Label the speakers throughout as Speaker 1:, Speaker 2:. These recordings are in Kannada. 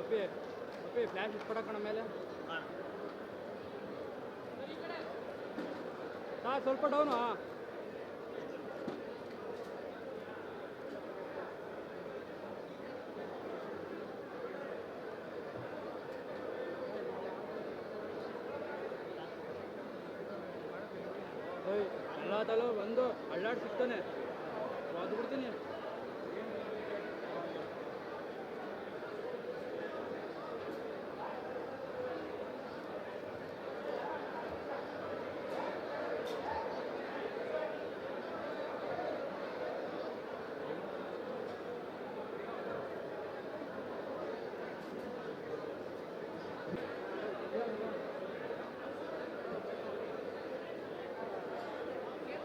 Speaker 1: ಫ್ಲಾಶ್ ಇಟ್ಕೊಡೋಣ ಮೇಲೆ ಸ್ವಲ್ಪ ಡೌನು ಎಲ್ಲ ತಲೋ ಬಂದು ಅಳ್ಳಾಡ್ ಸಿಗ್ತಾನೆ ಅದು ಬಿಡ್ತೀನಿ.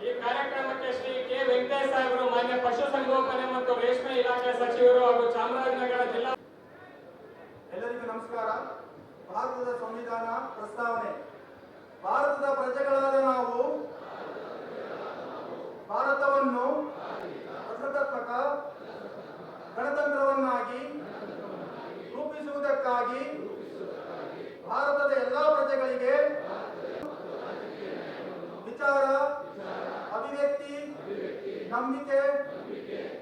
Speaker 2: ಈ ಕಾರ್ಯಕ್ರಮಕ್ಕೆ ಶ್ರೀ ಕೆ ವೆಂಕಟೇಶ್ ಸಾಹೇಬರು, ಮಾನ್ಯ ಪಶುಸಂಗೋಪನೆ ಮತ್ತು ರೇಷ್ಮೆ ಇಲಾಖೆ ಸಚಿವರು ಹಾಗೂ ಚಾಮರಾಜನಗರ ಜಿಲ್ಲಾ.
Speaker 3: ಎಲ್ಲರಿಗೂ ನಮಸ್ಕಾರ. ಭಾರತದ ಸಂವಿಧಾನ ಪ್ರಸ್ತಾವನೆ. ಭಾರತದ ಪ್ರಜೆಗಳಾದ ನಾವು ಭಾರತವನ್ನು ಪ್ರಜಾಸತ್ತಾತ್ಮಕ ಗಣತಂತ್ರವನ್ನಾಗಿ ರೂಪಿಸುವುದಕ್ಕಾಗಿ ಭಾರತದ ಎಲ್ಲಾ ಪ್ರಜೆಗಳಿಗೆ ವಿಚಾರ, ಅಭಿವ್ಯಕ್ತಿ, ನಂಬಿಕೆ,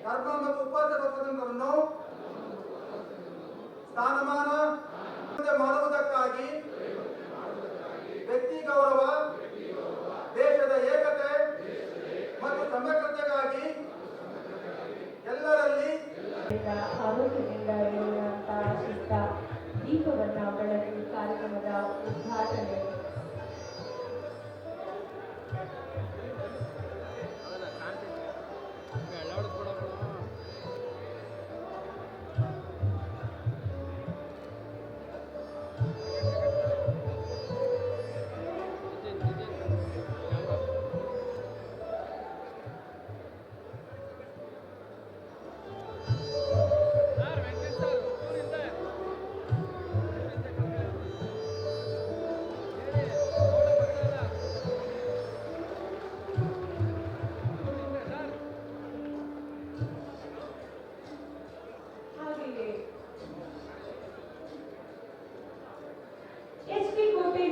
Speaker 3: ಧರ್ಮ ಮತ್ತು ಉಪಾಸಕ ಸ್ವಾತಂತ್ರ್ಯವನ್ನು ಸ್ಥಾನಮಾನ ಮಾಡುವುದಕ್ಕಾಗಿ ವ್ಯಕ್ತಿ ಗೌರವ, ದೇಶದ ಏಕತೆ ಮತ್ತು ಸಮಗ್ರತೆಗಾಗಿ ಎಲ್ಲರಲ್ಲಿ
Speaker 4: ಆರೋಗ್ಯದಿಂದ ಇರುವಂತಹ ಶಿಸ್ತ ದೀಪವನ್ನ ಬೆಳಗಿ ಕಾರ್ಯಕ್ರಮದ ಉದ್ಘಾಟನೆ.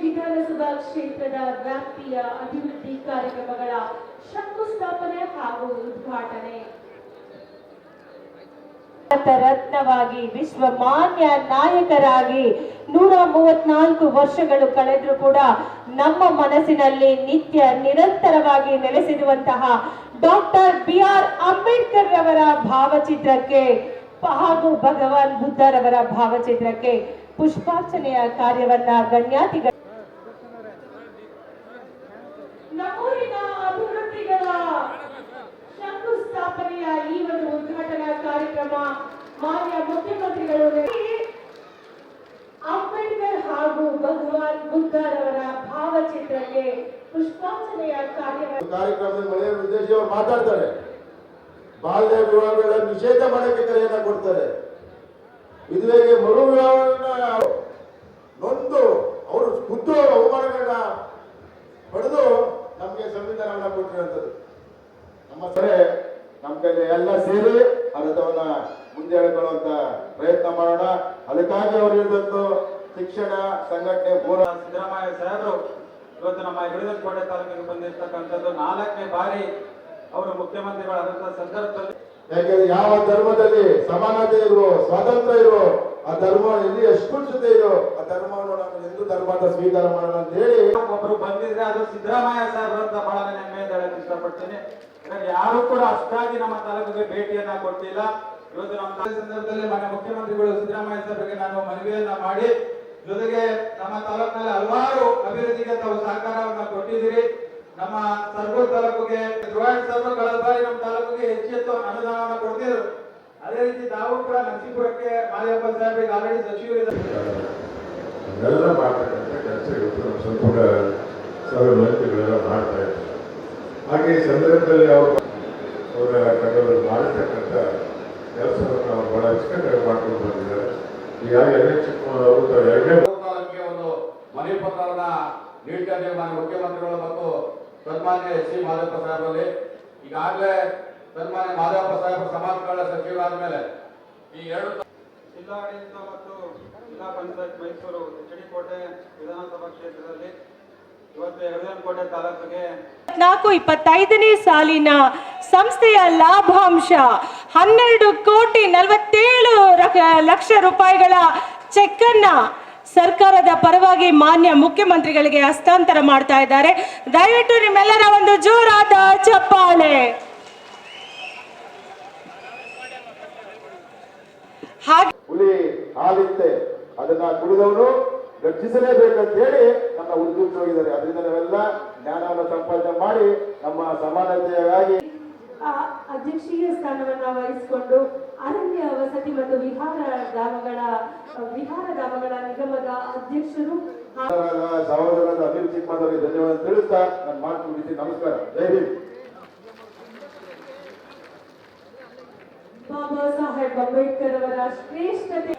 Speaker 4: ವಿಧಾನಸಭಾ ಕ್ಷೇತ್ರದ ವ್ಯಾಪ್ತಿಯ ಅಭಿವೃದ್ಧಿ ಕಾರ್ಯಕ್ರಮಗಳ ಶಂಕುಸ್ಥಾಪನೆ ಹಾಗೂ ಉದ್ಘಾಟನೆ. ಭಾರತ ರತ್ನವಾಗಿ ವಿಶ್ವಮಾನ್ಯ ನಾಯಕರಾಗಿ 134 ವರ್ಷಗಳು ಕಳೆದರೂ ಕೂಡ ನಮ್ಮ ಮನಸ್ಸಿನಲ್ಲಿ ನಿತ್ಯ ನಿರಂತರವಾಗಿ ನೆಲೆಸಿರುವಂತಹ ಡಾಕ್ಟರ್ BR ಅಂಬೇಡ್ಕರ್ ರವರ ಭಾವಚಿತ್ರಕ್ಕೆ ಹಾಗೂ ಭಗವಾನ್ ಬುದ್ಧರವರ ಭಾವಚಿತ್ರಕ್ಕೆ ಪುಷ್ಪಾರ್ಚನೆಯ ಕಾರ್ಯವನ್ನ ಗಣ್ಯಾತಿಗಳು ನಮ್ಮೂರಿನ ಅಭಿವೃದ್ಧಿಗಳ ಶಂಕುಸ್ಥಾಪನೆಯ ಈ ಒಂದು ಉದ್ಘಾಟನಾ ಕಾರ್ಯಕ್ರಮ ಮಾನ್ಯ ಮುಖ್ಯಮಂತ್ರಿಗಳು ಅಂಬೇಡ್ಕರ್ ಹಾಗೂ ಭಗವಾನ್ ಬುದ್ಧರವರ ಭಾವಚಿತ್ರಕ್ಕೆ ಪುಷ್ಪಾರ್ಚನೆಯ
Speaker 5: ಕಾರ್ಯಕ್ರಮದ ಮಳೆಯ ಉದ್ದೇಶ ಮಾತಾಡ್ತಾರೆ. ಬಾಲ್ಯ ವಿವಾಹಗಳ ನಿಷೇಧ ಮಾಡಕ್ಕೆ ಕರೆಯನ್ನ ಕೊಡ್ತಾರೆ. ವಿಧವೆಗೆ ಮರು ವಿವಾಹವನ್ನ ನೊಂದು ಅವರು ಖುದ್ದು ಅವಮಾನಗಳನ್ನ ಪಡೆದು ನಮ್ಗೆ ಸಂವಿಧಾನವನ್ನ ಕೊಟ್ಟಿರುವಂಥದ್ದು. ನಮ್ಮ ಕೈಲಿ ಎಲ್ಲ ಸೇರಿ ಭಾರತವನ್ನ ಮುಂದೆ ಹೇಳ್ಕೊಳ್ಳುವಂತ ಪ್ರಯತ್ನ ಮಾಡೋಣ. ಅದಕ್ಕಾಗಿ ಅವರು ಹೇಳಿದಂತು ಶಿಕ್ಷಣ ಸಂಘಟನೆ ಮೂಲ.
Speaker 6: ಸಿದ್ದರಾಮಯ್ಯ ಸಾಹೇಬರು ಇವತ್ತು ನಮ್ಮ ಹಿಡಿದಕೋಟೆ ತಾಲೂಕಿಗೆ ಬಂದಿರ್ತಕ್ಕಂಥದ್ದು 4ನೇ ಬಾರಿ ಅವರು ಮುಖ್ಯಮಂತ್ರಿಗಳಾದಂತಹ ಸಂದರ್ಭದಲ್ಲಿ,
Speaker 5: ಯಾಕೆಂದ್ರೆ ಯಾವ ಧರ್ಮದಲ್ಲಿ ಸಮಾನತೆ ಇರೋ, ಸ್ವಾತಂತ್ರ್ಯ ಇರೋ, ಆ ಧರ್ಮ ಎಲ್ಲಿ ಅಸ್ಪೃಶ್ಯತೆ ಇರೋ ಆ ಧರ್ಮವನ್ನು ನಾವು ಎಂದು ಧರ್ಮದ ಸ್ವೀಕಾರ ಮಾಡೋಣ ಅಂತ ಹೇಳಿ
Speaker 6: ಒಬ್ರು ಬಂದಿದ್ರೆ ಅದು ಸಿದ್ದರಾಮಯ್ಯ ಸಾಹೇಬರು ಅಂತ ಬಹಳ ಹೆಮ್ಮೆಯಿಂದ ಹೇಳಕ್ ಇಷ್ಟಪಡ್ತೀನಿ. ಯಾರು ಕೂಡ ಅಷ್ಟಾಗಿ ನಮ್ಮ ತಾಲೂಕಿಗೆ ಭೇಟಿಯನ್ನ ಕೊಟ್ಟಿಲ್ಲ. ಇವತ್ತು ನಮ್ಮ ಸಂದರ್ಭದಲ್ಲಿ ಮಾನ್ಯ ಮುಖ್ಯಮಂತ್ರಿಗಳು ಸಿದ್ದರಾಮಯ್ಯ ಸಾಹೇಬರಿಗೆ ನಾನು ಮನವಿಯನ್ನ ಮಾಡಿ, ಜೊತೆಗೆ ನಮ್ಮ ತಾಲೂಕಿನಲ್ಲಿ ಹಲವಾರು ಅಭಿವೃದ್ಧಿಗೆ ತಾವು ಸಹಕಾರವನ್ನ ಕೊಟ್ಟಿದ್ದೀರಿ. ನಮ್ಮ ಸರ್ಗೂರು ತಾಲೂಕಿಗೆ ಧ್ರುವಾಣಿ ಸಾಹೇಬರು ಕಳೆದ ಬಾರಿ ನಮ್ಮ ತಾಲೂಕಿಗೆ ಹೆಚ್ಚು ಅನುದಾನವನ್ನು ಕೊಡ್ತಿದ್ರು. ಅದೇ ರೀತಿ ತಾವು ಕೂಡ ನರಸೀಪುರಕ್ಕೆ ಮಾದೇವಪ್ಪ ಸಾಹೇಬರಿಗೆ ಆಲ್ರೆಡಿ ಸಚಿವರಿದ್ದಾರೆ.
Speaker 5: ಎಲ್ಲ ಮಾಡ್ತಕ್ಕಂಥ ಕೆಲಸ ಇವತ್ತು ನಮ್ಮ ಸಂಪೂರ್ಣ ಸಾವಿರ ಮಂತ್ರಿಗಳೆಲ್ಲ ಮಾಡ್ತಾ ಇದ್ದಾರೆ. ಹಾಗೆ ಈ ಸಂದರ್ಭದಲ್ಲಿ ಅವರ ತಂಡದಲ್ಲಿ ಮಾಡಿರ್ತಕ್ಕಂಥ ಕೆಲಸವನ್ನು ಅವರು ಬಹಳ ಅಚ್ಚುಕಟ್ಟಾಗಿ ಮಾಡ್ಕೊಂಡು ಬಂದಿದ್ದಾರೆ. ಹೀಗಾಗಿ ಅವರು ಎರಡನೇ
Speaker 7: ಒಂದು ಮನವಿ ಪತ್ರವನ್ನ ನೀಡಿದ್ದಾರೆ ಮಾನ್ಯ ಮುಖ್ಯಮಂತ್ರಿಗಳು ಮತ್ತು ಸನ್ಮಾನ್ಯ ಸಿ ಮಾದೇವಪ್ಪ ಸಾಹೇಬರಲ್ಲಿ. ಈಗಾಗಲೇ ಸನ್ಮಾನ್ಯ ಮಾದೇವಪ್ಪ ಸಾಹೇಬರು ಸಮಾಜ ಕಲ್ಯಾಣ ಸಚಿವರಾದ ಮೇಲೆ ಈ
Speaker 6: ಜಿಲ್ಲಾಡಳಿತ ಮತ್ತು ಜಿಲ್ಲಾ ಪಂಚಾಯತ್ ಮೈಸೂರು ಎಚ್.ಡಿ.ಕೋಟೆ ವಿಧಾನಸಭಾ ಕ್ಷೇತ್ರದಲ್ಲಿ ಇವತ್ತು ಯಗದನಕೋಟೆ ತಾಲೂಕಿಗೆ
Speaker 4: 24-25ನೇ ಸಾಲಿನ ಸಂಸ್ಥೆಯ ಲಾಭಾಂಶ 12,47,00,000 ರೂಪಾಯಿಗಳ ಚೆಕ್ ಅನ್ನ ಸರ್ಕಾರದ ಪರವಾಗಿ ಮಾನ್ಯ ಮುಖ್ಯಮಂತ್ರಿಗಳಿಗೆ ಹಸ್ತಾಂತರ ಮಾಡ್ತಾ ಇದ್ದಾರೆ. ದಯವಿಟ್ಟು ನಿಮ್ಮೆಲ್ಲರ ಒಂದು ಜೋರಾದ ಚಪ್ಪಾಳೆ. ಹಾಗೆ
Speaker 5: ಹುಲಿ ಹಾಲಿತ್ತೆ ಅದನ್ನ ಕುಡಿದವರು ಗರ್ಜಿಸಲೇಬೇಕಂತ ಹೇಳಿ ನಮ್ಮ ಉದ್ಯೋಗ ಹೋಗಿದ್ದಾರೆ. ಅದರಿಂದ ನಾವೆಲ್ಲ ಜ್ಞಾನವನ್ನು ಸಂಪಾದನೆ ಮಾಡಿ ನಮ್ಮ ಸಮಾನತೆಯಾಗಿ
Speaker 4: ಅಧ್ಯಕ್ಷೀಯ ಸ್ಥಾನವನ್ನ ವಹಿಸಿಕೊಂಡು ಅರಣ್ಯ ವಸತಿ ಮತ್ತು ವಿಹಾರ ಧಾಮಗಳ ನಿಗಮದ ಅಧ್ಯಕ್ಷರು
Speaker 5: ಸಹೋದರದ ಅಭಿವೃದ್ಧಿ ಚಿಕ್ಕಮಗಳೂರಿಗೆ ಧನ್ಯವಾದ ತಿಳಿಸ್ತಾ ನನ್ನ ಮಾತು ಮುಗಿಸಿ ನಮಸ್ಕಾರ. ಜೈ ಹಿಂದ್.
Speaker 4: ಬಾಬಾ ಸಾಹೇಬ್ ಅಂಬೇಡ್ಕರ್ ಅವರ ಶ್ರೇಷ್ಠತೆ